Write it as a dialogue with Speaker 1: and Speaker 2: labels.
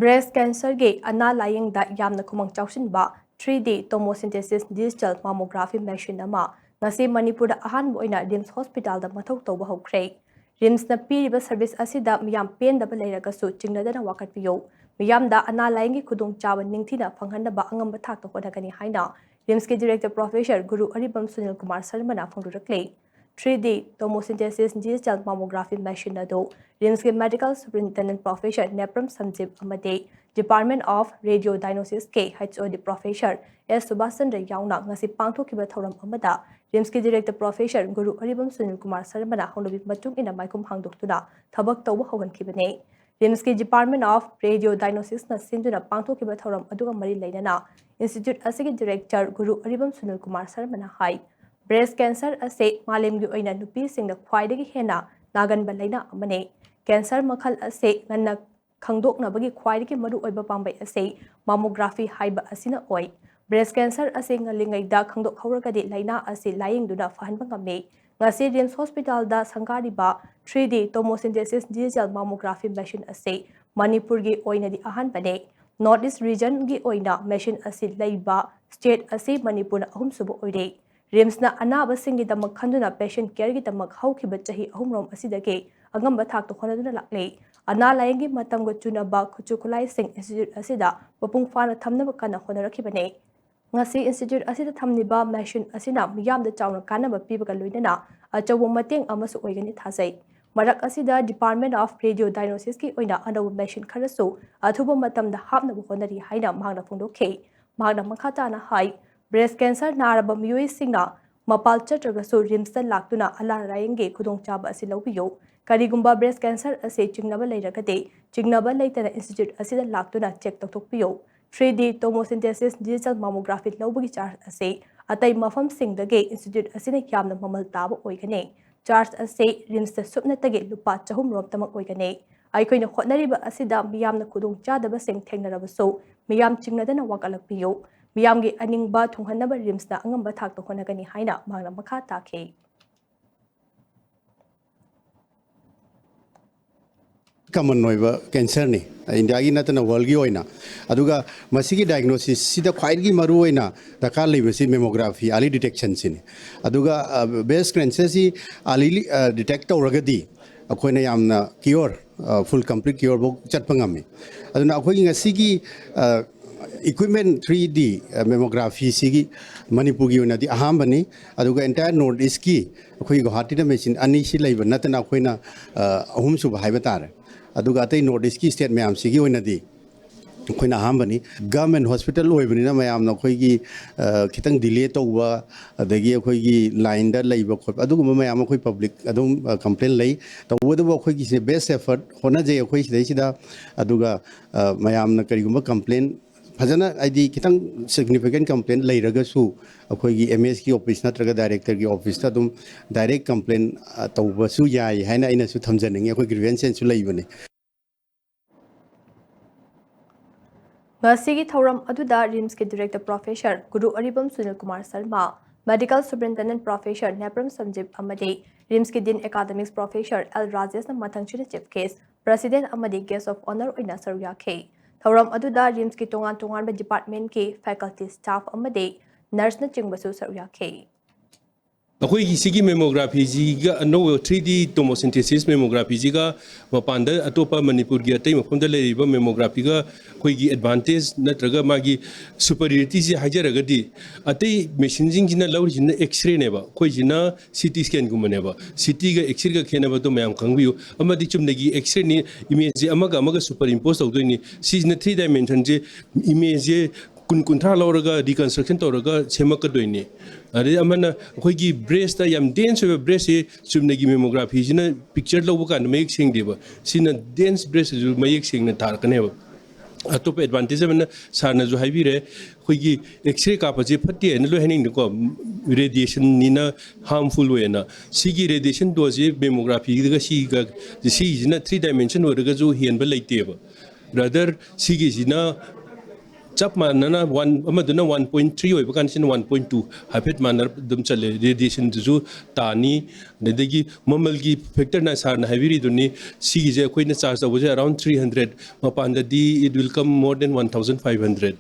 Speaker 1: Breast cancer ge ana laying da yamna khumang chawshin ba 3D tomosynthesis digital mammography machine ama ngasi Manipur da ahan boina RIMS hospital da mathau tawba hokre RIMS na piriba service asida miyam pen da balairaga su chingnada na wakat piyo miyam da ana laying gi khudong chawa ningthina phanghanna ba angam ba thak to hodagani haina RIMS ke director professor Guru Aribam Sunil Kumar Sharma na phangdurakle 3D tomosynthesis digital mammography machine ado RIMS के medical superintendent professor Nepram Sanjeev Amade Department of Radiodiagnosis के HOD professor S Subhaschandra Yauna ngasi pangthokiba thoram amada RIMS के director professor Guru Aribam Sunil Kumar Sharma na honglobi matung ina maikum hangdoktuna thabak tawba hogankibane RIMS के Department of Radiodiagnosis na sinduna pangthokiba thoram aduga mari leinana institute asigi director Guru Aribam Sunil Kumar Sharma na hai breast cancer ase malemgi oina nupi singda khwaidagi hena naganba laina amane cancer makhal ase nganna khangdoknabagi khwaidagi maru oiba pambai ase mammography haiba asina oi breast cancer ase ngalingai da khangdok hawragadi laina ase layingduna fahanba ngame ngasi RIMS hospital da sangari ba 3D tomosynthesis digital mammography machine ase Manipur gi oina di ahan bane North East region gi oina machine ase leiba state ase Manipur na ahum subo oire RIMS na anaba singi damak khanduna patient care gi damak haukiba chahi ahumrom asidage agamba thak to khonaduna lakle ana layengi matam go chuna ba khuchu khulai sing institute asida papung fana thamna kana honarakibane ngasi institute asida thamni ba machine asina miyam da chawna kana ba pibaga loinana achawo mateng amasu oigani thasai marak asida Department of Radiodiagnosis ki oina anaw machine kharasu athuba matam da hapna bo honari haina magna phungdokhe magna makhata na hai breast cancer naraba miyoi singna mapal chatragasu RIMS ta laktuna ala rayenge khudong chaba asi lawbiyo karigumba breast cancer ase chingnaba leiragade chingnaba leitana institute asida laktuna check tokpiyo 3D tomosynthesis digital mammography lawbugi charge ase atai mafam singdage institute asina yamna mamal taba oigane charge ase RIMS ta supnatage lupa chahum rom tamak oigane aikoina hotnariba asida miyamna khudong chadaba sing thengnarabaso miyam chingnadana wakalakpiyo miyamgi aningba thunghanaba RIMS na angamba thak to honagani haina magna makha takhe
Speaker 2: common noiba cancer ni India gi natana world gi oina aduga masigi diagnosis sida khwaidgi maru oina dakar leibasi mammography early detection sini aduga breast cancer si early detect tawragadi akoina yamna cure full complete cure bo chatpangami aduna akoigi ngasigi equipment 3D mammography sigi Manipur gi onadi ahambani aduga entire North East ki akhoi Guwahati da machine ani si leiba natana akoina ahum suba haiba tare aduga atai North East ki state mayam sigi onadi akoina ahambani government hospital oibani na mayam na akhoi gi khitang delay tawba adagi akhoi gi line da leiba khot aduga mayam akhoi public adum complaint lei tawda akhoi gi best effort hona je akhoi sidai sida aduga mayam na karigumba complaint फजना ID कितंग significant complaint लेरगसु अखोगी MS की office नत्रगा director की office ता दुम direct complaint तौबसु याय हैना इनसु थमजनिंगे अखोई ग्रीवेंस सु लेबने
Speaker 1: ngasi gi thoram aduda RIMS ke director professor Guru Aribam Sunil Kumar Sharma medical superintendent professor Nepram Sanjeev Amade RIMS ke din academics professor L Rajesh na mathangchina chief case president Amade guest of honor oina sarya khe thoram aduda RIMS ki tongan tongan ba department ki faculty staff amade nurse na chingbasu sarya khe
Speaker 3: अखोई इसी mammography जी का no 3D tomosynthesis mammography जी का मपान अतोपा मणिपुर की अतई मफम mammography का अखोई advantage नत्रगा मागी superiority से हाजरगदी अतई machine जिंग लौरिजिना x ray नेबा अखोई जिना सीटी स्कैन गुमनेबा सीटी का एक्सरे का खेनबा तो मैम खंगबियो अमदि चुमनगी एक्सरे नि इमेज अमगा अमगा सुपर इंपोज तौदोइनि सीजना 3 डायमेंशन जे इमेज कुन कुंथा लौरगा रिकंस्ट्रक्शन तौरगा सेमकदोइनि अरे अमना अखोगी ब्रेस्ट याम डेंस ओइबा ब्रेस्ट चुमनगी मेमोग्राफी जिना पिक्चर लौबा कान मयक सेंगदेबा सिना डेंस ब्रेस्ट जु मयक सेंगना तारकनेबा अतोप एडवांटेज अमना सारना जो हाइबिरे अखोगी एक्सरे कापजे फट्टे न लो हेनिंग को रेडिएशन निना हार्मफुल वेना सिगी रेडिएशन दोजे मेमोग्राफी दगा सी जिना 3 डायमेंशन ओरगा जो हेनबा लैतेबा रादर सिगी जिना chap manana 1.3 oiba kan sin 1.2 hafet manar dum chale radiation ju tani nedagi mamal gi factor na sar na habiri duni sigi je koina charge around 300 mapanda di it will come more than 1500